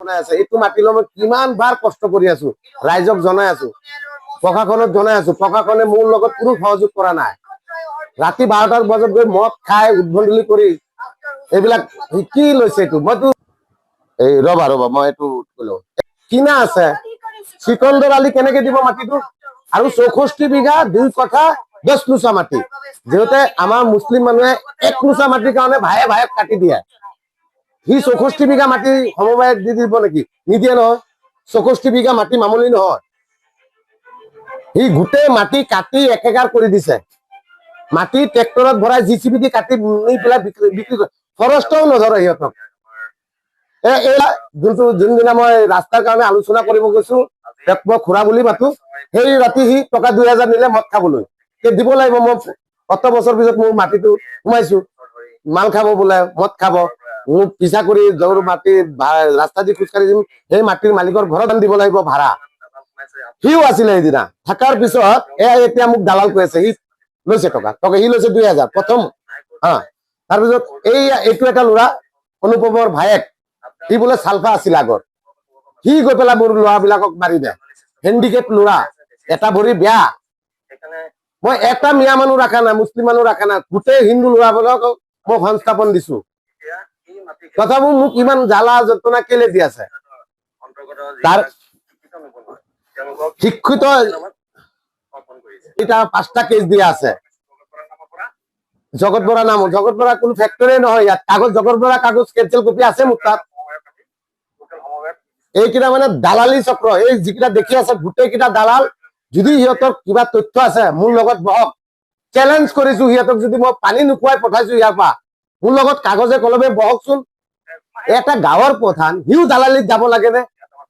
বনাই আছে এইটো মাটি লৈ মই কিমান বাৰ কষ্ট কৰি আছো ৰাইজক জনাই আছো প্ৰশাসনক জনাই আছো প্ৰশাসনে মোৰ লগত কোনো সহযোগ কৰা নাই ৰাতি 12টাৰ বজাত গৈ মদ খাই উদ্ভণ্ডলি কৰি এইবিলাক কি লৈছে এইটো মইতো এই ৰবা মই এইটো কলো কিনা আছে সিকন্দৰ আলী কেনেকে দিব মাটিটো আৰু 64 বিঘা 2 কঠা 10 লুচা মাটি যেতে আমাৰ মুছলিম মানুহে 1 লুচা মাটিৰ কাৰণে ভায়ে ভায়ে কাটি দিয়ে সি 64 বিঘা মাটি সমবায় দি দিব নেকি নিদিয়ে নহয় 64 বিঘা মাটি মামুলি নহয় সি গোটেই মাটি কাটি একেকাৰ কৰি দিছে মাটি ট্ৰেক্টৰত ভৰাই জিচিবি দি কাটি নি পেলাই বিক্ৰী কৰে ফৰেষ্টও নধৰে সিহঁতক যোনদিনা মই ৰাস্তাৰ কাৰণে আলোচনা কৰিব গৈছো মই খুৰা বুলি মাতো সেই ৰাতি সি টকা 2000 নিলে মদ খাবলৈ দিব লাগিব মই 7 বছৰ পিছত মোৰ মাটিটো সোমাইছো মাল খাব বোলে মদ খাব মোক পিছা কৰি জোৰ মাটি ৰাস্তা দি খোজকাঢ়ি দিম সেই মাটিৰ মালিকৰ ঘৰত দিব লাগিব ভাড়া সিও আছিলে সেইদিনা থাকাৰ পিছত এতিয়া মোক দালাল কৈ আছে সি লৈছে টকা সি লৈছে 2000 প্ৰথম তাৰপিছত এইটো এটা ল'ৰা অনুপমৰ ভায়েক সি বোলে চালফা আছিল আগত সি গৈ পেলাই মোৰ ল'ৰাবিলাকক মাৰি দে হেণ্ডিকেপ ল'ৰা এটা ভৰি বেয়া মই এটা মিয়া মানুহ ৰাখা নাই মুছলিম মানুহ ৰাখা নাই গোটেই হিন্দু ল'ৰাবিলাকক মই সংস্থাপন দিছো তথাপিও মোক ইমান জ্বালা যন্ত্ৰণা কেলে দি আছে তাৰ শিক্ষিত এটা 5টা কেছ দিয়া আছে জগত বৰা নাম জগত বৰা কোনো ফেক্টৰী নহয় ইয়াত কাগজ জগত বৰা কাগজ কেঞ্চেল কপি আছে মোৰ তাত এইকেইটা মানে দালালি চক্ৰ এই যিকেইটা দেখি আছে গোটেইকেইটা দালাল যদি সিহঁতৰ কিবা তথ্য আছে মোৰ লগত বহক চ্যালেঞ্জ কৰিছো সিহঁতক যদি মই পানী নুখুৱাই পঠাইছো ইয়াৰ পৰা মোৰ লগত কাগজে কলমে বহকচোন এটা গাঁৱৰ প্ৰধান হিউ দালালিত যাব লাগে নে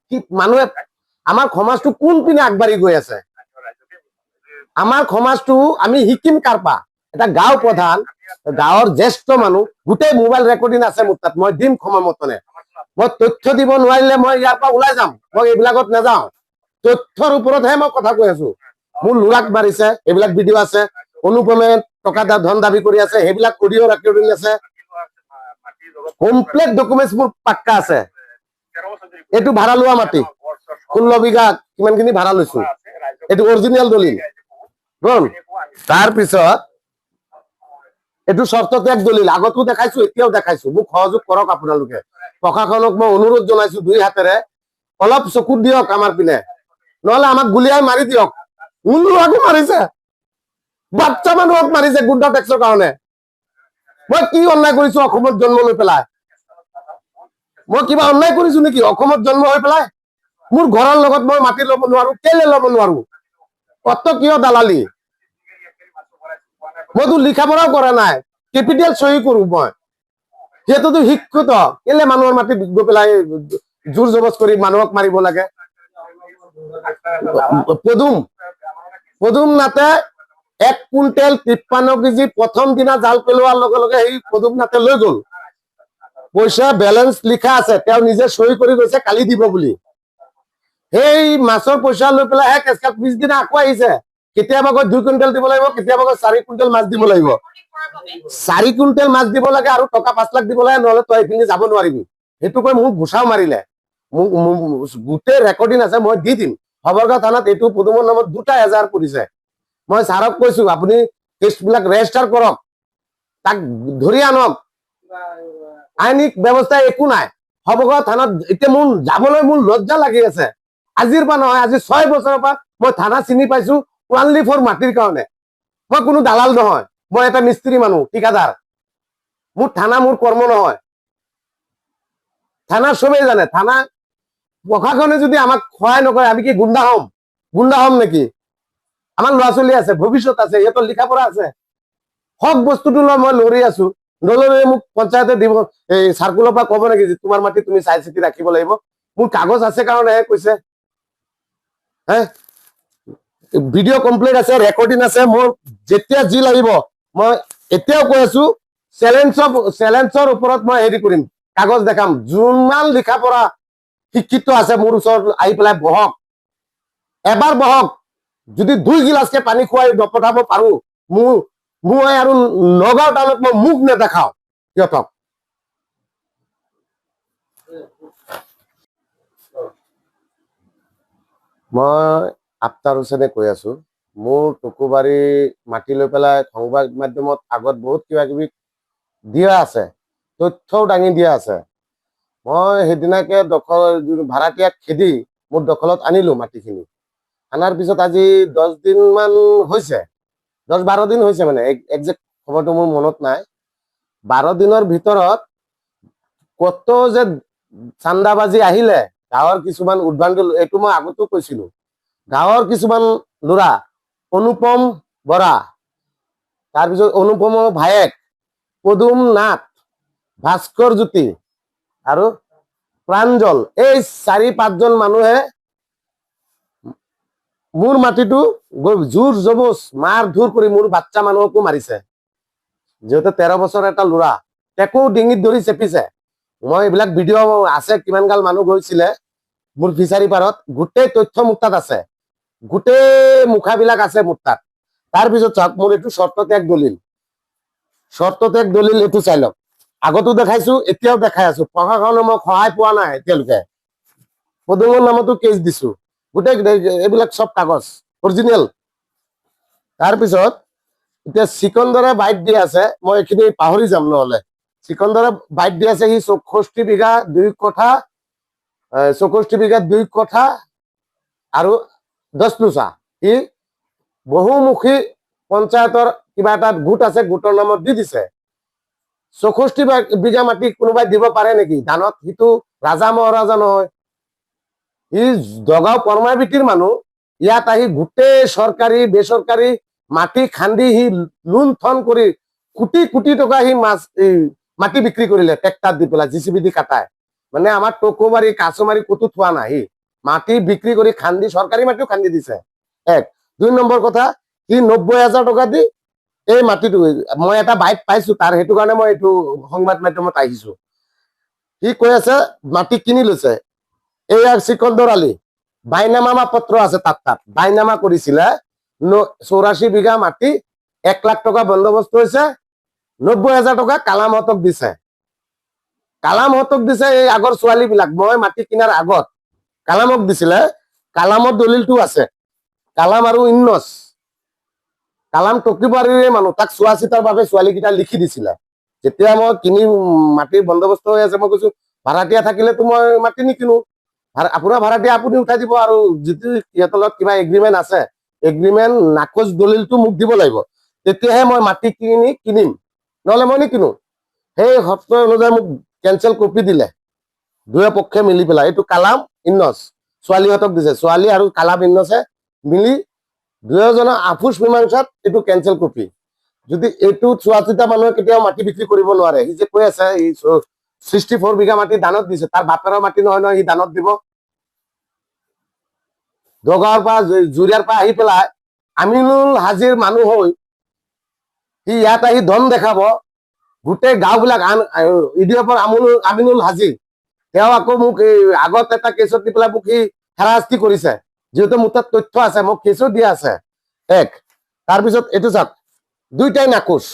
কি মানুহে আমাৰ সমাজটো কোন পিনে আগবাঢ়ি গৈ আছে আমাৰ সমাজটো আমি শিকিম কাৰপা এটা গাঁও প্ৰধান গাঁৱৰ জ্যেষ্ঠ মানুহ গোটেই মোবাইল ৰেকৰ্ডিং আছে মোৰ তাত মই দিম সময়মতে মই তথ্য দিব নোৱাৰিলে মই ইয়াৰ পৰা ওলাই যাম মই এইবিলাকত নাযাওঁ তথ্যৰ ওপৰতহে মই কথা কৈ আছো মোৰ ল'ৰাক মাৰিছে এইবিলাক ভিডিঅ' আছে অনুপমে টকা ধন দাবী কৰি আছে সেইবিলাক অডিঅ' ৰেকৰ্ডিং আছে কমপ্লিট ডকুমেন্টছ মোৰ পাক্কা আছে এইটো ভাড়া লোৱা মাটি 16 বিঘা কিমানখিনি ভাড়া লৈছো এইটো অৰিজিনেল দলিল তাৰপিছত এইটো চৰ্ত ত্যাগ দলিল আগতো দেখাইছো এতিয়াও দেখাইছো মোক সহযোগ কৰক আপোনালোকে প্ৰশাসনক মই অনুৰোধ জনাইছো 2 হাতেৰে অলপ চকু দিয়ক আমাৰ পিনে নহলে আমাক গুলিয়াই মাৰি দিয়ক মোৰ ল'ৰাকো মাৰিছে বাচ্চা মানুহক মাৰিছে গুণ্ডা টেক্সৰ কাৰণে মই কি অন্যায় কৰিছো অসমত জন্ম লৈ পেলাই মই কিবা অন্যায় কৰিছো নেকি অসমত জন্ম হৈ পেলাই মোৰ ঘৰৰ লগত মই মাটি ল'ব নোৱাৰো কেলে ল'ব নোৱাৰো কত কিয় দালালি মইতো লিখা পঢ়াও কৰা নাই কেপিটেল সহি কৰো মই সিহঁততো শিক্ষিত কেলে মানুহৰ মাটি গৈ পেলাই জোৰ জবজ কৰি মানুহক মাৰিব লাগে পদুম নাথে 1 কুইণ্টেল 53 কেজি প্ৰথম দিনা জাল পেলোৱাৰ লগে লগে সেই পদুম নাথে লৈ গ'ল পইচা বেলেন্স লিখা আছে তেওঁ নিজে সহি কৰি গৈছে কালি দিব বুলি সেই মাছৰ পইচা লৈ পেলাই কেছকাত 20 দিনা আকৌ আহিছে কেতিয়াবা গৈ 2 কুইণ্টেল দিব লাগিব কেতিয়াবা গৈ 4 কুইণ্টেল মাছ দিব লাগিব 4 কুইণ্টেল মাছ দিব লাগে আৰু টকা 5 লাখ দিব লাগে নহলে তই এইখিনি যাব নোৱাৰিবি সেইটো কৈ মোক ঘুচাও মাৰিলে গোটেই ৰেকৰ্ডিং আছে মই দি দিম খবৰগাঁও থানাত এইটো পদুমৰ নামত 2টা এজাৰ পৰিছে মই ছাৰক কৈছো আপুনি কেছবিলাক ৰেজিষ্টাৰ কৰক তাক ধৰি আনক আইনিক ব্যৱস্থা একো নাই খবৰগাঁও থানাত এতিয়া মোৰ যাবলৈ মোৰ লজ্জা লাগি আছে আজিৰ পৰা নহয় আজি 6 বছৰৰ পৰা মই থানা চিনি পাইছো ওনলি ফৰ মাটিৰ কাৰণে মই কোনো দালাল নহয় মই এটা মিস্ত্ৰী মানুহ ঠিকাদাৰ মোৰ থানা মোৰ কৰ্ম নহয় থানা সবেই জানে থানা প্ৰশাসনে যদি আমাক সহায় নকৰে আমি কি গুণ্ডা হম নেকি আমাৰ ল'ৰা ছোৱালী আছে ভৱিষ্যত আছে সিহঁতৰ লিখা পঢ়া আছে হক বস্তুটো লৈ মই লৰি আছো নলৰে মোক পঞ্চায়তে দিব এই সাৰ্কুলৰ পৰা ক'ব নেকি তোমাৰ মাটি তুমি চাই চিতি ৰাখিব লাগিব মোৰ কাগজ আছে কাৰণেহে কৈছে ভিডিঅ' কমপ্লিট আছে ৰেকৰ্ডিং আছে মোৰ যেতিয়া যি লাগিব মই এতিয়াও কৈ আছো চেলেঞ্জৰ ওপৰত মই হেৰি কৰিম কাগজ দেখাম যিমান লিখা পঢ়া শিক্ষিত আছে মোৰ ওচৰত আহি পেলাই বহক এবাৰ বহক যদি 2 গিলাচকে পানী খুৱাই নপঠাব পাৰো মই আৰু নগাঁও টাউনত মই মুখ নেদেখাও সিহঁতক মই আফতাৰ হুছেইনে কৈ আছো। মোৰ টুকুবাৰী মাটি লৈ পেলাই সংবাদ মাধ্যমত আগত বহুত কিবা কিবি দিয়া আছে, তথ্যও দাঙি দিয়া আছে। মই সেইদিনাকে ভাড়াতীয়াক খেদি মোৰ দখলত আনিলো মাটিখিনি। আনাৰ পিছত আজি 10 দিন মান হৈছে, 10-12 দিন হৈছে, মানে একজেক্ট খবৰটো মোৰ মনত নাই। 12 দিনৰ ভিতৰত কত যে চান্দাবাজি আহিলে, গাঁৱৰ কিছুমান উদ্ভ্ৰান্ত, এইটো মই আগতো কৈছিলো, গাঁৱৰ কিছুমান ল'ৰা, অনুপম বৰা, তাৰপিছত অনুপমৰ ভায়েক পদুম নাথ, ভাস্কৰ জ্যোতি আৰু প্ৰাঞ্জল, এই 4-5জন মানুহে মোৰ মাটিটো জোৰ জবজ মাৰ ধুৰ কৰি মোৰ বাচ্চা মানুহকো মাৰিছে। যিহেতু 13 বছৰ এটা ল'ৰা, তাকো ডিঙিত ধৰি চেপিছে। মই এইবিলাক ভিডিঅ' আছে, কিমান গাল মানুহ গৈছিলে মোৰ ফিচাৰী পাৰত, গোটেই তথ্য মোৰ তাত আছে, গোটেই মুখাবিলাক আছে মোৰ তাত। তাৰপিছত চাওক, মোৰ এইটো চৰ্তত্যাগ দলিল, চৰ্তত্যাগ দলিল, এইটো চাই লওক। আগতো দেখাইছো, এতিয়াও দেখাই আছো। প্ৰশাসনে মই সহায় পোৱা নাই এতিয়ালৈকে। পদুমৰ নামতো কেছ দিছো, গোটেই এইবিলাক চব কাগজ অৰিজিনেল। তাৰপিছত এতিয়া চিকন্দৰে বাইট দি আছে, মই এইখিনি পাহৰি যাম নহলে। চিকন্দৰে বাইট দি আছে, সি 64 বিঘা 2 কঠা, 64 বিঘা 2 কঠা আৰু 10 লোচা। সি বহুমুখী পঞ্চায়তৰ কিবা এটা গোট আছে, গোটৰ নামত দি দিছে। 64 বিঘা মাটি কোনোবাই দিব পাৰে নেকি দানত? সিটো ৰাজা মহাৰাজা নহয়, সি জগাঁও পৰমাইবিটিৰ মানুহ। ইয়াত আহি গোটেই চৰকাৰী বেচৰকাৰী মাটি খান্দি সি লুণ্ঠন কৰি কোটি কোটি টকা সি মাটি বিক্ৰী কৰিলে, ট্ৰেক্টাৰ দি পেলাই, জিচিবি দি কাটাই। মানে আমাৰ টকুবাৰী কাছমাৰী ক'তো থোৱা নাই, সি মাটি বিক্ৰী কৰি খান্দি চৰকাৰী মাটিও খান্দি দিছে। 1 2 নম্বৰ কথা, সি 90,000 টকা দি এই মাটিটো, মই এটা বাইট পাইছো তাৰ, সেইটো কাৰণে মই এইটো সংবাদ মাধ্যমত আহিছো। সি কৈ আছে মাটি কিনি লৈছে। এইয়া চিকন্দৰ আলী, বাইনামা পত্ৰ আছে তাত বাইনামা কৰিছিলে। 84 বিঘা মাটি 1 লাখ টকা বন্দোবস্ত হৈছে, 90,000 টকা কালামহতক দিছে। কালামহতক দিছে এই আগৰ ছোৱালী বিলাক। মই মাটি কিনাৰ আগত কালামক দিছিলে, কালামৰ দলিলটো আছে। কালাম আৰু ইন্নছ, কালাম টকিবাৰীৰে মানুহ, তাক চোৱা চিতাৰ বাবে ছোৱালীকেইটা লিখি দিছিলে। যেতিয়া মই কিনি মাটিৰ বন্দোবস্ত হৈ আছে, মই কৈছো ভাড়াতীয়া থাকিলেতো মই মাটি নিকিনো, আপোনাৰ ভাড়াতীয়া আপুনি উঠাই দিব, আৰু যিটো সিহঁতৰ লগত কিবা এগ্ৰিমেণ্ট আছে, এগ্ৰিমেণ্ট নাকচ দলিলটো মোক দিব লাগিব, তেতিয়াহে মই মাটি কিনিম, নহলে মই নিকিনো। সেই শৰ্ত অনুযায়ী মোক কেঞ্চেল কপি দিলে দুয়ে পক্ষে মিলি পেলাই। এইটো কালাম ইন্নছ ছোৱালীহঁতক দিছে, ছোৱালী আৰু কালাম ইন্নছে মিলি দুয়োজনৰ আপোচ মীমাংসাত এইটো কেঞ্চেল কপি। যদি এইটো চোৱা চিতা মানুহে কেতিয়াও মাটি বিক্ৰী কৰিব নোৱাৰে। সি যে কৈ আছে 64 বিঘা মাটি দানত দিছে, তাৰ বাপেৰৰ মাটি নহয় নহয়, সি দানত দিব। দগাঁৱৰ পৰা জুৰিয়াৰ পৰা আহি পেলাই আমিনুল হাজিৰ মানুহ হৈ সি ইয়াত আহি ধন দেখাব। গোটেই গাঁওবিলাক ইডিঅপৰ আমিনুল হাজিৰ, তেওঁ আকৌ মোক আগত এটা কেছত দি পেলাই মোক সি হাৰাশাস্তি কৰিছে, যিহেতু মোৰ তাত তথ্য আছে, মোক কেছো দিয়া আছে। 1 তাৰপিছত এইটো চাওক, দুইটাই নাকচ।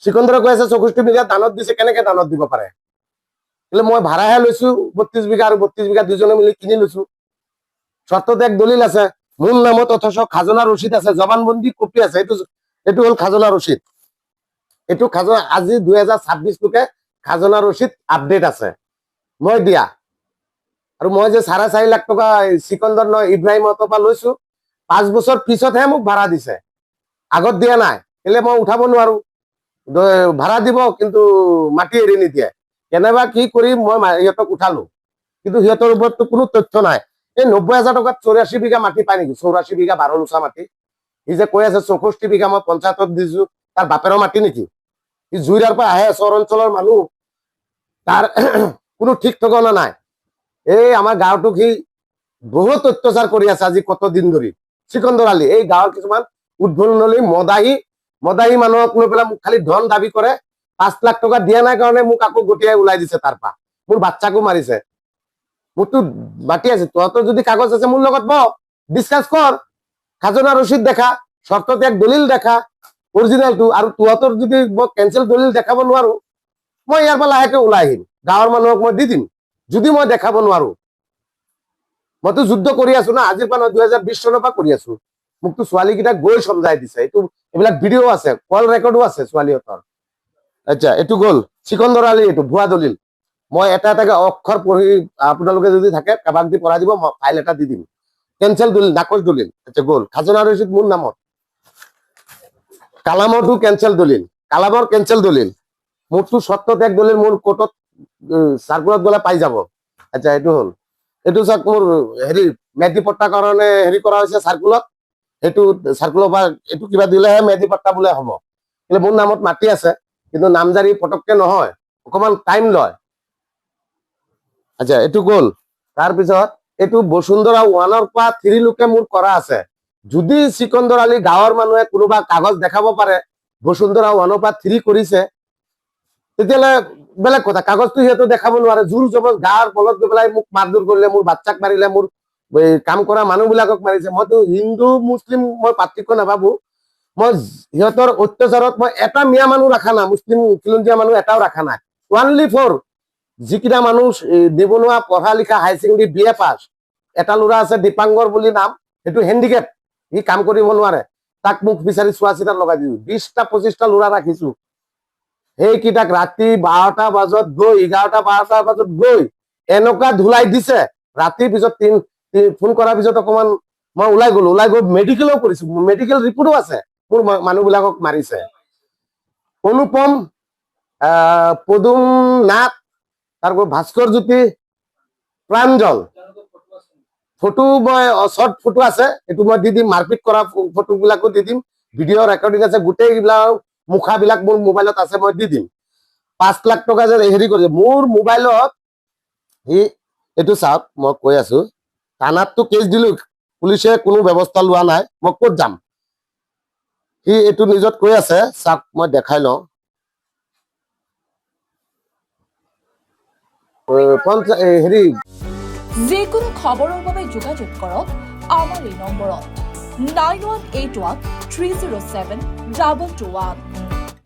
চিকন্দৰে কৈ আছে 64 বিঘা দানত দিছে, কেনেকে দানত দিব পাৰে? মই ভাড়াহে লৈছো 32 বিঘা, আৰু 32 বিঘা দুজনে মিলি কিনি লৈছো। চৰ্তত্যাগ দলিল আছে মোৰ নামত, অথচ খাজনা ৰচিদ আছে, জবানবন্দী কপি আছে। এইটো হল খাজনা ৰচিদ। এইটো খাজনা আজি 2026 লৈকে খাজনা ৰচিদ আপডেট আছে মই দিয়া। আৰু মই যে 4.5 লাখ টকা চিকন্দৰ ইব্ৰাহিমহঁতৰ পৰা লৈছো, 5 বছৰ পিছতহে মোক ভাড়া দিছে, আগত দিয়া নাই। কেলে মই উঠাব নোৱাৰো, ভাড়া দিব কিন্তু মাটি এৰি নিদিয়ে। কেনেবা কি কৰি মই সিহঁতক উঠালো, কিন্তু সিহঁতৰ ওপৰততো কোনো তথ্য নাই। এই 90,000 টকাত 84 বিঘা মাটি পায় নেকি? 84 বিঘা 12 লোচা মাটি। সি যে কৈ আছে 64 বিঘা মই পঞ্চায়তত দিছো, তাৰ বাপেৰৰ মাটি নেকি? সি জুইৰাৰ পৰা আহে, চৰ অঞ্চলৰ মানুহ, তাৰ কোনো ঠিক ঠিকনা নাই। এই আমাৰ গাঁৱটোক সি বহুত অত্যাচাৰ কৰি আছে আজি কত দিন ধৰি। চিকন্দৰ আলী এই গাঁৱৰ কিছুমান উদ্ভণ্ডলি মদাহী মানুহক লৈ পেলাই মোক খালি ধন দাবী কৰে। 5 লাখ টকা দিয়া নাই কাৰণে মোক আকৌ গটিয়াই ওলাই দিছে, তাৰ পৰা মোৰ বাচ্চাকো মাৰিছে। মোৰতো মাতি আছে, তহঁতৰ যদি কাগজ আছে মোৰ লগত বহ, ডিসকাস কৰ, খাজনা ৰচিদ দেখা, চৰ্তত্যাগ দলিল দেখা অৰিজিনেলটো। আৰু তহঁতৰ যদি মই কেঞ্চেল দলিল দেখাব নোৱাৰো, মই ইয়াৰ পৰা লাহেকে ওলাই আহিম, গাঁৱৰ মানুহক মই দি দিম যদি মই দেখাব নোৱাৰো। মইতো যুদ্ধ কৰি আছো না, আজিৰ পৰা 2020 চনৰ পৰা কৰি আছো। মোকতো ছোৱালীকেইটাক গৈ সমজাই দিছে, এইবিলাক ভিডিঅ' আছে, কল ৰেকৰ্ডো আছে ছোৱালীহঁতৰ। আচ্ছা, এইটো গ'ল চিকন্দৰ আলী, এইটো ভুৱা দলিল। মই এটা এটাকে অক্ষৰ পঢ়ি আপোনালোকে যদি থাকে কাবাক দি পঢ়াই দিব, মই ফাইল এটা দি দিম। কেঞ্চেল দলিল, নাকচ দলিল। আচ্ছা গ'ল খাজনা ৰচিদ মোৰ নামত। কালামৰটো কেঞ্চেল দলিল, কালামৰ কেঞ্চেল দলিল। মোৰতো সত্য ত্যাগ দলিল মোৰ কোৰ্টত চাৰ্কুলাৰত গ'লে পাই যাব। আচ্ছা এইটো হ'ল, এইটো চাওক মোৰ হেৰি মেধি পট্টাৰ কাৰণে হেৰি কৰা হৈছে চাৰ্কুলত। সেইটো চাৰ্কুলৰ পৰা এইটো কিবা দিলেহে মেধি পট্টা বোলে হ'ব। কিন্তু মোৰ নামত মাটি আছে, কিন্তু নামজাৰি পটককে নহয়, অকমান টাইম লয়। আচ্ছা এইটো গ'ল। তাৰপিছত এইটো বসুন্ধৰা 1 পৰা 3 লৈকে মোৰ কৰা আছে। যদি চিকন্দৰ আলী গাঁৱৰ মানুহে কোনোবা কাগজ দেখাব পাৰে বসুন্ধৰা 1 পৰা 3 কৰিছে, তেতিয়াহ'লে বেলেগ কথা। কাগজটো সিহঁতে দেখাব নোৱাৰে, জোৰ জবজ গাঁৱৰ বলত গৈ পেলাই মোক মাৰধৰ কৰিলে, মোৰ বাচ্চাক মাৰিলে, মোৰ কাম কৰা মানুহবিলাকক মাৰিছে। মইতো হিন্দু মুছলিম মই পাৰ্থক্য নাভাবো। মই সিহঁতৰ অত্যাচাৰত মই এটা মিয়া মানুহ ৰখা নাই, মুছলিম খিলঞ্জীয়া মানুহ এটাও ৰখা নাই। অনলি ফৰ যিকেইটা মানুহ নিবনুৱা, পঢ়া লিখা, হাই ছেকেণ্ডেৰী BA পাছ। এটা ল'ৰা আছে দীপাংকৰ বুলি নাম, সেইটো হেণ্ডিকেপ, সি কাম কৰিব নোৱাৰে। তাক মোক বিচাৰি চোৱা চিতাত লগাই দিছো। 20টা 25টা ল'ৰা ৰাখিছো। সেইকেইটাক ৰাতি 12টা বজাত গৈ 11টা 12টা বজাত গৈ এনেকুৱা ধুলাই দিছে। ৰাতিৰ পিছত ফোন কৰাৰ পিছত অকমান মই ওলাই গৈ মেডিকেলো কৰিছো, মেডিকেল ৰিপৰ্টো আছে মোৰ মানুহবিলাকক মাৰিছে। অনুপম, পদুম নাথ, তাৰপৰ ভাস্কৰ জ্যোতি, প্ৰাঞ্জল, ফটো মই শৰ্ট ফটো আছে, এইটো মই দি দিম। মাৰপিট কৰা ফটো বিলাকো দি দিম, ভিডিঅ' ৰেকৰ্ডিং আছে, গোটেইবিলাক মুখাবিলাক মোৰ মোবাইলত আছে, মই দি দিম। 5 লাখ টকা যে হেৰি কৰিছে মোৰ মোবাইলত। সি এইটো চাওক, মই কৈ আছো, থানাততো কেছ দিলো, পুলিচে কোনো ব্যৱস্থা লোৱা নাই, মই ক'ত যাম? সি এইটো নিজত কৈ আছে, চাওক মই দেখাই লওঁ। হেৰি যিকোনো খবৰৰ বাবে যোগাযোগ কৰক আমাৰ এই নম্বৰত 9181 307 2221।